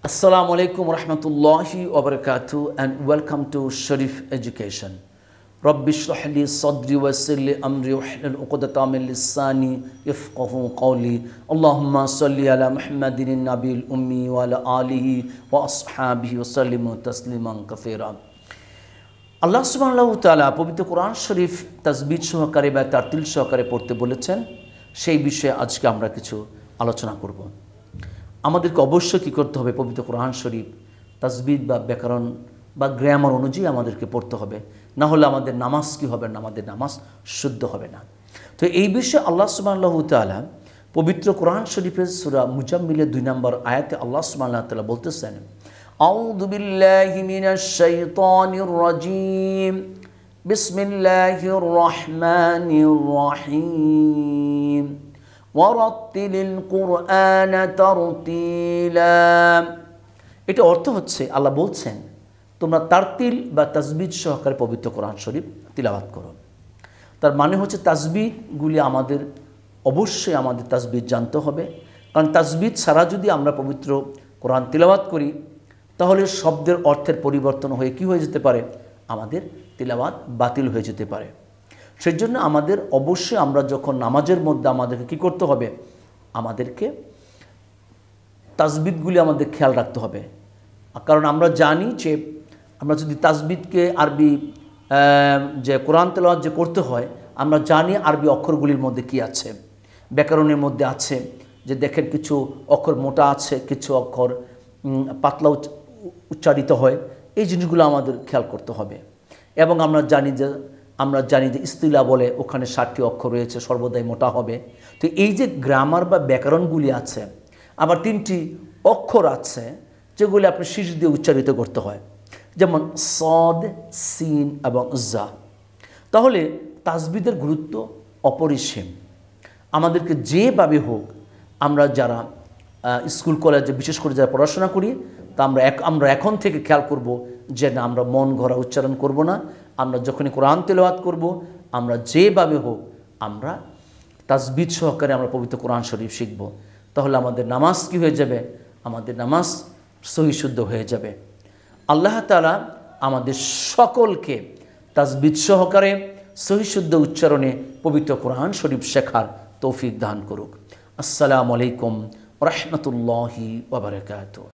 Assalamu alaikum warahmatullahi wabarakatuh and welcome to Sharif Education. Rabbi shrah li sadri wa yassir li amri wahlul 'uqdatam min lisani yafqahu qawli. Allahumma salli ala Muhammadin an-nabiyil ummi wa ala alihi wa ashabihi wa sallim tasliman kathira. আল্লাহ সুবহানাহু ওয়া তাআলা পবিত্র কোরআন শরীফ তাসবিহ সহকারে বা তারতিল সহকারে পড়তে বলেছেন, সেই বিষয়ে আজকে আমরা কিছু আলোচনা করব। আমাদেরকে অবশ্যই কী করতে হবে? পবিত্র কোরআন শরীফ তাসবিহ বা ব্যাকরণ বা গ্রামার অনুযায়ী আমাদেরকে পড়তে হবে, না হলে আমাদের নামাজ কী হবে না, আমাদের নামাজ শুদ্ধ হবে না। তো এই বিষয়ে আল্লাহ সুবহানাহু ওয়া তাআলা পবিত্র কোরআন শরীফের সূরা মুজাম্মিলের 2 নম্বর আয়াতে আল্লাহ সুবহানাহু ওয়া তাআলা বলতেছেন, আউযু বিল্লাহি মিনাশ শাইতানির রাজীম, বিসমিল্লাহির রহমানির রহিম, ওয়ারাত্তিলিল কুরআনা তারতিলা। এটা অর্থ হচ্ছে, আল্লাহ বলছেন তোমরা তারতিল বা তাসবিহ সহকারে পবিত্র কোরআন শরীফ তিলাওয়াত করো। তার মানে হচ্ছে তাসবিহগুলি আমাদের অবশ্যই আমাদের তাসবিহ জানতে হবে, কারণ তাসবিহ ছাড়া যদি আমরা পবিত্র কোরআন তিলাওয়াত করি তাহলে শব্দের অর্থের পরিবর্তন হয়ে কি হয়ে যেতে পারে? আমাদের তিলাওয়াত বাতিল হয়ে যেতে পারে। সেই জন্য আমাদের অবশ্যই আমরা যখন নামাজের মধ্যে আমাদেরকে কী করতে হবে? আমাদেরকে তাসবিহগুলি আমাদের খেয়াল রাখতে হবে, কারণ আমরা জানি যে আমরা যদি তাসবিহকে আরবি যে কোরআন তেলাওয়াত যে করতে হয়, আমরা জানি আরবি অক্ষরগুলির মধ্যে কি আছে, ব্যাকরণের মধ্যে আছে যে দেখেন কিছু অক্ষর মোটা আছে, কিছু অক্ষর পাতলা উচ্চারিত হয়। এই জিনিসগুলো আমাদের খেয়াল করতে হবে। এবং আমরা জানি যে ইস্তিলা বলে ওখানে 60টি অক্ষর রয়েছে, সর্বদাই মোটা হবে। তো এই যে গ্রামার বা ব্যাকরণগুলি আছে, আবার 3টি অক্ষর আছে যেগুলি আপনি শীষ দিয়ে উচ্চারিত করতে হয়, যেমন সদ, সিন এবং জা। তাহলে তাসবিহের গুরুত্ব অপরিসীম। আমাদেরকে যেভাবে হোক, আমরা যারা স্কুল কলেজে বিশেষ করে যারা পড়াশোনা করি, তা আমরা এখন থেকে খেয়াল করব যে না, আমরা মন গড়া উচ্চারণ করব না। আমরা যখনই কোরআন তেলাওয়াত করব, আমরা যেভাবে হোক আমরা তাসবিহ সহকারে আমরা পবিত্র কোরআন শরীফ শিখব। তাহলে আমাদের নামাজ কি হয়ে যাবে? আমাদের নামাজ সহি শুদ্ধ হয়ে যাবে। আল্লাহ তাআলা আমাদের সকলকে তাসবিহ সহকারে সহি শুদ্ধ উচ্চারণে পবিত্র কোরআন শরীফ শেখার তৌফিক দান করুক। আসসালামু আলাইকুম ওয়া রাহমাতুল্লাহি ওয়া বারাকাতুহু।